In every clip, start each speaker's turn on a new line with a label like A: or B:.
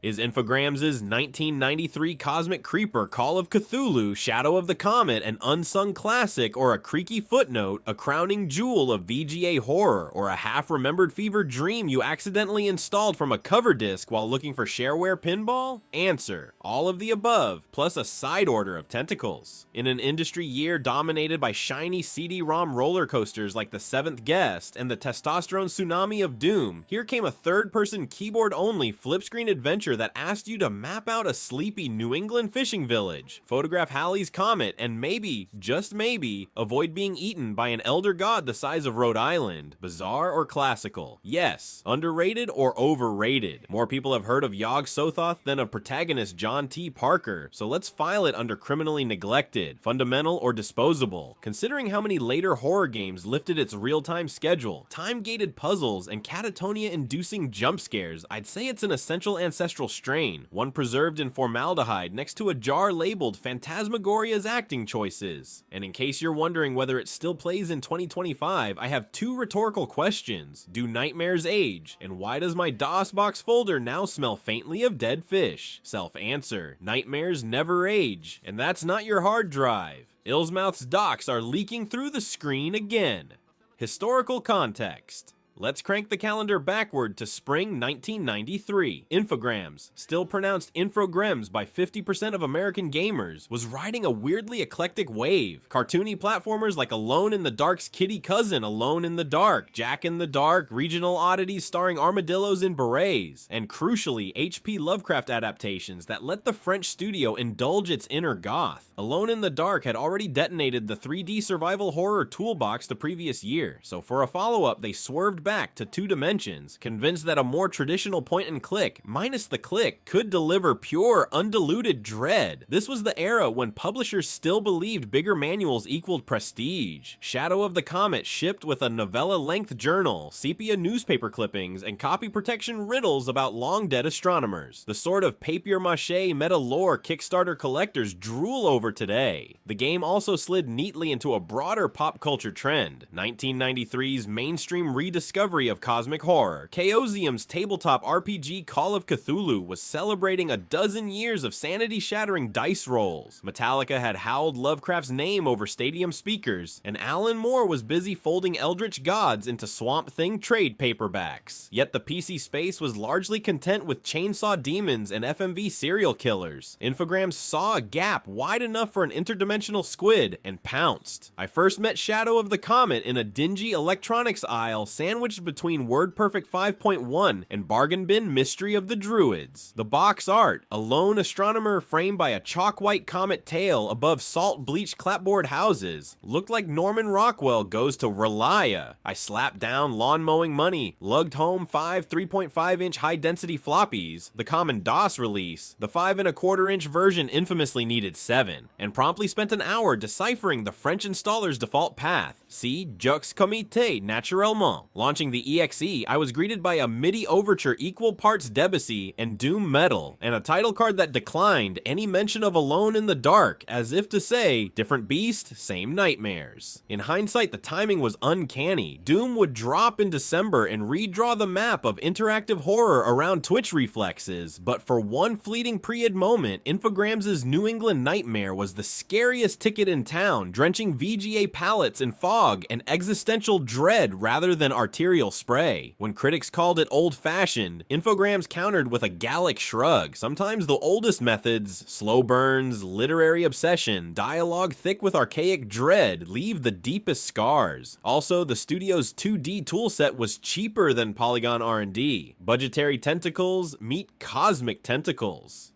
A: Is Infogrames' 1993 cosmic creeper Call of Cthulhu, Shadow of the Comet, an unsung classic or a creaky footnote, a crowning jewel of VGA horror, or a half-remembered fever dream you accidentally installed from a cover disc while looking for shareware pinball? Answer: all of the above, plus a side order of tentacles. In an industry year dominated by shiny CD-ROM roller coasters like The Seventh Guest and the testosterone tsunami of Doom, here came a third-person keyboard-only flip-screen adventure that asked you to map out a sleepy New England fishing village, photograph Halley's Comet, and maybe, just maybe, avoid being eaten by an elder god the size of Rhode Island. Bizarre or classical? Yes. Underrated or overrated? More people have heard of Yog Sothoth than of protagonist John T. Parker, so let's file it under criminally neglected, fundamental, or disposable. Considering how many later horror games lifted its real-time schedule, time-gated puzzles, and catatonia-inducing jump scares, I'd say it's an essential ancestral strain, one preserved in formaldehyde next to a jar labeled Phantasmagoria's acting choices. And in case you're wondering whether it still plays in 2025, I have two rhetorical questions. Do nightmares age? And why does my DOSBox folder now smell faintly of dead fish? Self-answer: nightmares never age, and that's not your hard drive. Illsmouth's docs are leaking through the screen again. Historical context. Let's crank the calendar backward to spring 1993. Infogrames, still pronounced Infograms by 50% of American gamers, was riding a weirdly eclectic wave. Cartoony platformers like Alone in the Dark's kitty cousin Alone in the Dark, Jack in the Dark, regional oddities starring armadillos in berets, and crucially, H.P. Lovecraft adaptations that let the French studio indulge its inner goth. Alone in the Dark had already detonated the 3D survival horror toolbox the previous year, so for a follow-up they swerved back to 2 dimensions, convinced that a more traditional point-and-click, minus the click, could deliver pure, undiluted dread. This was the era when publishers still believed bigger manuals equaled prestige. Shadow of the Comet shipped with a novella-length journal, sepia newspaper clippings, and copy protection riddles about long-dead astronomers. The sort of papier-mâché meta-lore Kickstarter collectors drool over today. The game also slid neatly into a broader pop culture trend. 1993's mainstream rediscovery of cosmic horror, Chaosium's tabletop RPG Call of Cthulhu was celebrating a dozen years of sanity-shattering dice rolls. Metallica had howled Lovecraft's name over stadium speakers, and Alan Moore was busy folding eldritch gods into Swamp Thing trade paperbacks. Yet the PC space was largely content with chainsaw demons and FMV serial killers. Infogrames saw a gap wide enough for an interdimensional squid and pounced. I first met Shadow of the Comet in a dingy electronics aisle sandwiched between WordPerfect 5.1 and Bargain Bin Mystery of the Druids. The box art, a lone astronomer framed by a chalk-white comet tail above salt-bleached clapboard houses, looked like Norman Rockwell goes to Relia. I slapped down lawn-mowing money, lugged home 5 3.5-inch high-density floppies, the common DOS release, the 5 1/4-inch version infamously needed 7, and promptly spent an hour deciphering the French installer's default path. See Jux Comité naturellement. Launching the EXE, I was greeted by a MIDI overture equal parts Debussy and doom metal, and a title card that declined any mention of Alone in the Dark, as if to say, different beast, same nightmares. In hindsight, the timing was uncanny. Doom would drop in December and redraw the map of interactive horror around Twitch reflexes, but for one fleeting pre-id moment, Infogrames' New England Nightmare was the scariest ticket in town, drenching VGA palettes in fog and existential dread rather than arterial spray. When critics called it old-fashioned, Infogrames countered with a Gallic shrug. Sometimes the oldest methods, slow burns, literary obsession, dialogue thick with archaic dread, leave the deepest scars. Also, the studio's 2D toolset was cheaper than Polygon R&D. Budgetary tentacles meet cosmic tentacles.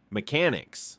A: Mechanics.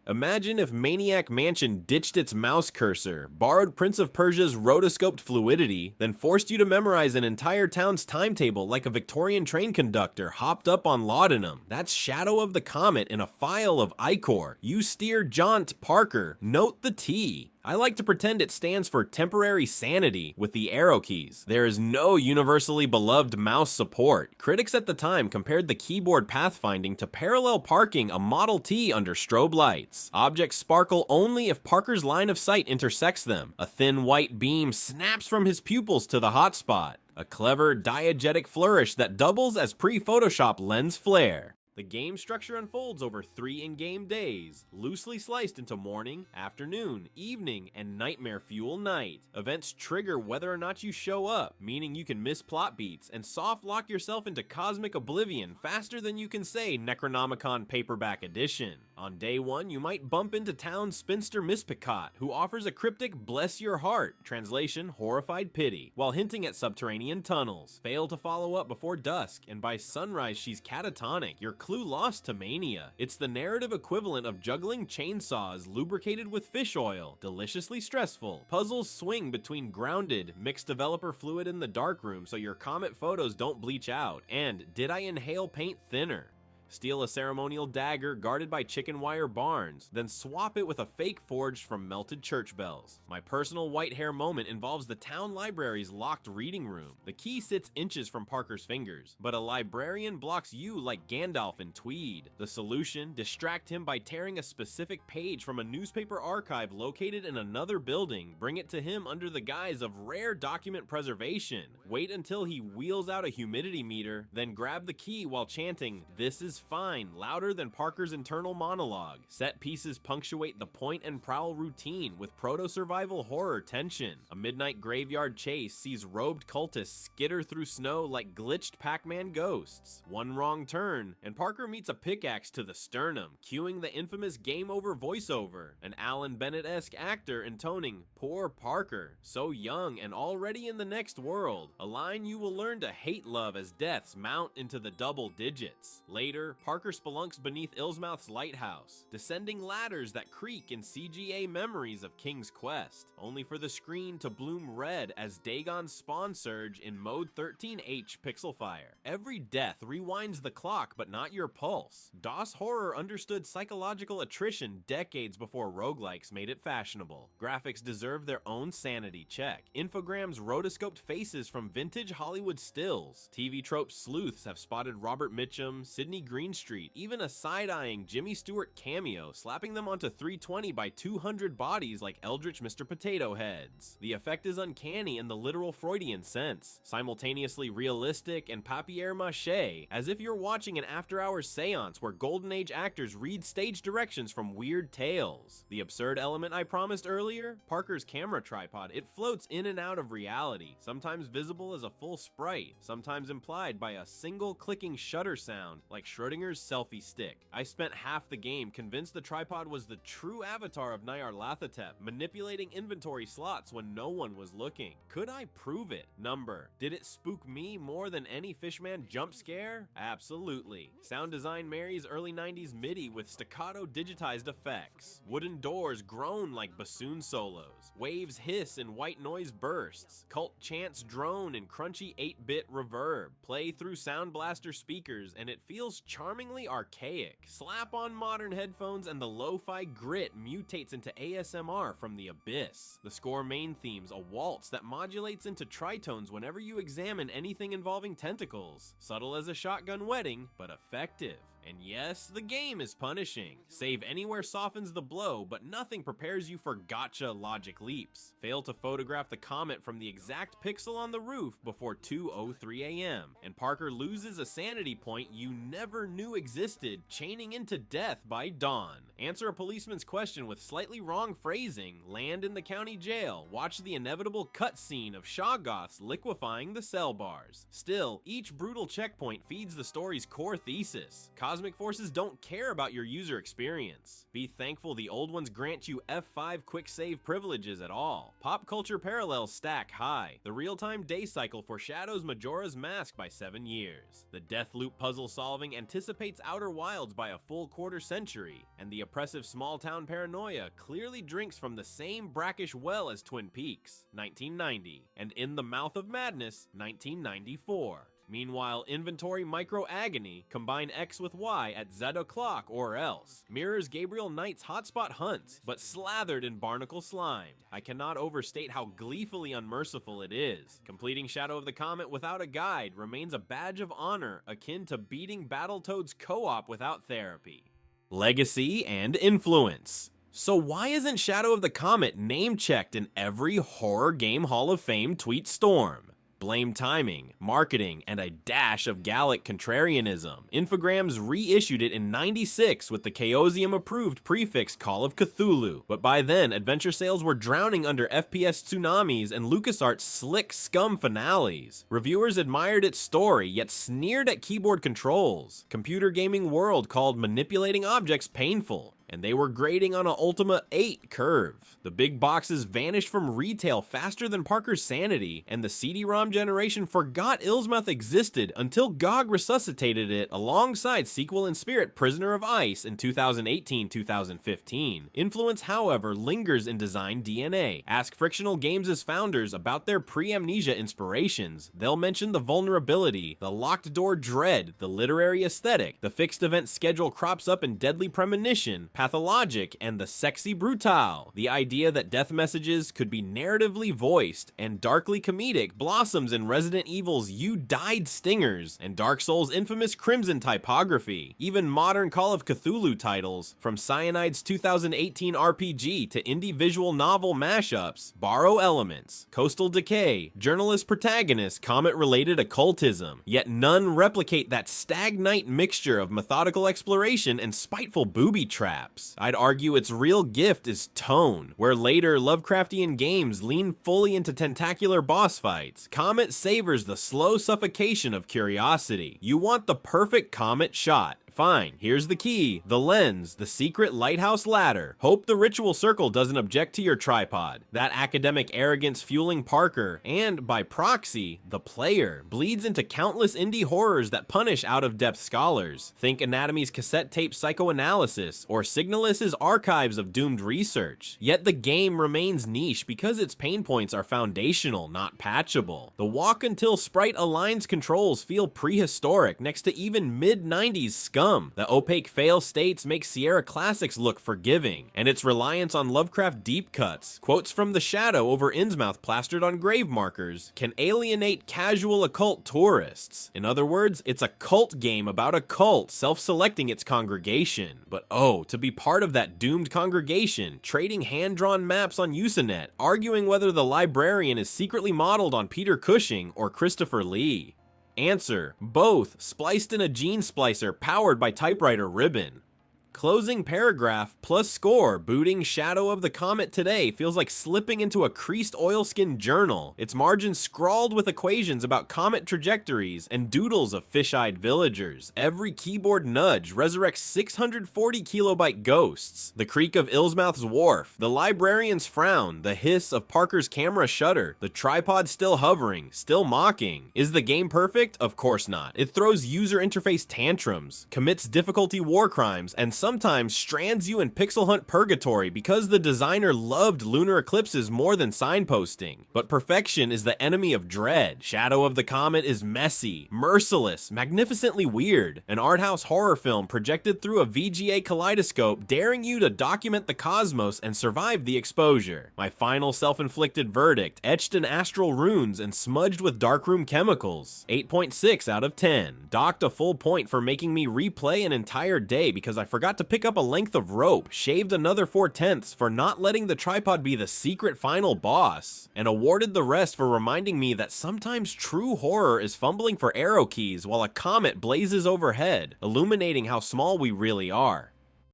A: Imagine if Maniac Mansion ditched its mouse cursor, borrowed Prince of Persia's rotoscoped fluidity, then forced you to memorize an entire town's timetable like a Victorian train conductor hopped up on laudanum. That's Shadow of the Comet in a file of ichor. You steer jaunt Parker. Note the T. I like to pretend it stands for temporary sanity with the arrow keys. There is no universally beloved mouse support. Critics at the time compared the keyboard pathfinding to parallel parking a Model T under strobe lights. Objects sparkle only if Parker's line of sight intersects them. A thin white beam snaps from his pupils to the hotspot. a clever diegetic flourish that doubles as pre-Photoshop lens flare. The game structure unfolds over 3 in-game days, loosely sliced into morning, afternoon, evening, and nightmare fuel night. Events trigger whether or not you show up, meaning you can miss plot beats and soft lock yourself into cosmic oblivion faster than you can say Necronomicon paperback edition. On day 1, you might bump into town spinster Miss Picot, who offers a cryptic "bless your heart," translation horrified pity, while hinting at subterranean tunnels. Fail to follow up before dusk, and by sunrise she's catatonic, your clue lost to mania. It's the narrative equivalent of juggling chainsaws lubricated with fish oil, deliciously stressful. Puzzles swing between grounded, mixed developer fluid in the darkroom so your Comet photos don't bleach out, and did I inhale paint thinner? Steal a ceremonial dagger guarded by chicken wire barns, then swap it with a fake forged from melted church bells. My personal white hair moment involves the town library's locked reading room. The key sits inches from Parker's fingers, but a librarian blocks you like Gandalf in tweed. The solution? Distract him by tearing a specific page from a newspaper archive located in another building, bring it to him under the guise of rare document preservation. Wait until he wheels out a humidity meter, then grab the key while chanting, "This is fine," louder than Parker's internal monologue. Set pieces punctuate the point and prowl routine with proto-survival horror tension. A midnight graveyard chase sees robed cultists skitter through snow like glitched Pac-Man ghosts. One wrong turn, and Parker meets a pickaxe to the sternum, cueing the infamous game over voiceover. An Alan Bennett-esque actor intoning, "Poor Parker, so young and already in the next world," a line you will learn to hate love as deaths mount into the double digits. Later, Parker spelunks beneath Illsmouth's lighthouse, descending ladders that creak in CGA memories of King's Quest, only for the screen to bloom red as Dagon's spawn surge in Mode 13H Pixel Fire. Every death rewinds the clock but not your pulse. DOS horror understood psychological attrition decades before roguelikes made it fashionable. Graphics deserve their own sanity check. Infograms rotoscoped faces from vintage Hollywood stills. TV trope sleuths have spotted Robert Mitchum, Sidney Greenstreet, even a side-eyeing Jimmy Stewart cameo, slapping them onto 320 by 200 bodies like Eldritch Mr. Potato Heads. The effect is uncanny in the literal Freudian sense, simultaneously realistic and papier-mâché, as if you're watching an after-hours seance where Golden Age actors read stage directions from weird tales. The absurd element I promised earlier? Parker's camera tripod. It floats in and out of reality, sometimes visible as a full sprite, sometimes implied by a single clicking shutter sound, like Schrodinger's selfie stick. I spent half the game convinced the tripod was the true avatar of Nyarlathotep, manipulating inventory slots when no one was looking. Could I prove it? Number. Did it spook me more than any Fishman jump scare? Absolutely. Sound design marries early 90s MIDI with staccato digitized effects. Wooden doors groan like bassoon solos. Waves hiss in white noise bursts. Cult chants drone in crunchy 8-bit reverb. Play through Sound Blaster speakers and it feels charmingly archaic. Slap on modern headphones and the lo-fi grit mutates into ASMR from the abyss. The score main themes, a waltz that modulates into tritones whenever you examine anything involving tentacles. Subtle as a shotgun wedding, but effective. And yes, the game is punishing. Save anywhere softens the blow, but nothing prepares you for gotcha logic leaps. Fail to photograph the comet from the exact pixel on the roof before 2:03 a.m. and Parker loses a sanity point you never knew existed, chaining into death by dawn. Answer a policeman's question with slightly wrong phrasing, land in the county jail, watch the inevitable cutscene of Shoggoths liquefying the cell bars. Still, each brutal checkpoint feeds the story's core thesis. Cosmic forces don't care about your user experience. Be thankful the old ones grant you F5 quick save privileges at all. Pop culture parallels stack high. The real-time day cycle foreshadows Majora's Mask by 7 years. The Deathloop puzzle solving anticipates Outer Wilds by a full quarter century, and the oppressive small-town paranoia clearly drinks from the same brackish well as Twin Peaks, 1990, and In the Mouth of Madness, 1994. Meanwhile, Inventory Micro Agony, combine X with Y at Z o'clock or else, mirrors Gabriel Knight's Hotspot Hunt, but slathered in barnacle slime. I cannot overstate how gleefully unmerciful it is. Completing Shadow of the Comet without a guide remains a badge of honor akin to beating Battletoads co-op without therapy. Legacy and influence. So why isn't Shadow of the Comet name-checked in every Horror Game Hall of Fame tweet storm? blame timing, marketing, and a dash of Gallic contrarianism. Infogrames reissued it in '96 with the Chaosium-approved prefix Call of Cthulhu, but by then, adventure sales were drowning under FPS tsunamis and LucasArts' slick scum finales. Reviewers admired its story, yet sneered at keyboard controls. Computer Gaming World called manipulating objects painful, and they were grading on an Ultima 8 curve. The big boxes vanished from retail faster than Parker's sanity, and the CD-ROM generation forgot Illsmouth existed until GOG resuscitated it alongside sequel in spirit Prisoner of Ice in 2018-2015. Influence, however, lingers in design DNA. Ask Frictional Games' founders about their pre-amnesia inspirations. They'll mention the vulnerability, the locked door dread, the literary aesthetic, the fixed event schedule crops up in Deadly Premonition, pathologic, and the sexy brutal. The idea that death messages could be narratively voiced and darkly comedic blossoms in Resident Evil's You Died stingers and Dark Souls' infamous Crimson typography. Even modern Call of Cthulhu titles, from Cyanide's 2018 RPG to indie visual novel mashups, borrow elements. Coastal Decay, journalist protagonist, Comet-related occultism, yet none replicate that stagnite mixture of methodical exploration and spiteful booby traps. I'd argue its real gift is tone, where later Lovecraftian games lean fully into tentacular boss fights. Comet savors the slow suffocation of curiosity. You want the perfect Comet shot. Fine, here's the key, the lens, the secret lighthouse ladder. Hope the ritual circle doesn't object to your tripod. That academic arrogance fueling Parker, and by proxy, the player, bleeds into countless indie horrors that punish out-of-depth scholars. Think Anatomy's cassette tape psychoanalysis, or Signalis' archives of doomed research. Yet the game remains niche because its pain points are foundational, not patchable. The walk until sprite aligns controls feel prehistoric next to even mid-90s scum. The opaque fail states make Sierra Classics look forgiving, and its reliance on Lovecraft deep cuts, quotes from the shadow over Innsmouth plastered on grave markers, can alienate casual occult tourists. In other words, it's a cult game about a cult self-selecting its congregation. But oh, to be part of that doomed congregation, trading hand-drawn maps on Usenet, arguing whether the librarian is secretly modeled on Peter Cushing or Christopher Lee. Answer: both, spliced in a gene splicer powered by typewriter ribbon. Closing paragraph plus score, booting Shadow of the Comet today feels like slipping into a creased oilskin journal, its margins scrawled with equations about comet trajectories and doodles of fish-eyed villagers. Every keyboard nudge resurrects 640 kilobyte ghosts. The creak of Illsmouth's wharf, the librarian's frown, the hiss of Parker's camera shutter, the tripod still hovering, still mocking. Is the game perfect? Of course not. It throws user interface tantrums, commits difficulty war crimes, and sometimes strands you in pixel hunt purgatory because the designer loved lunar eclipses more than signposting. But perfection is the enemy of dread. Shadow of the Comet is messy, merciless, magnificently weird. An art house horror film projected through a VGA kaleidoscope, daring you to document the cosmos and survive the exposure. My final self-inflicted verdict, etched in astral runes and smudged with darkroom chemicals. 8.6 out of 10. Docked a full point for making me replay an entire day because I forgot to pick up a length of rope, shaved another 4/10 for not letting the tripod be the secret final boss, and awarded the rest for reminding me that sometimes true horror is fumbling for arrow keys while a comet blazes overhead, illuminating how small we really are.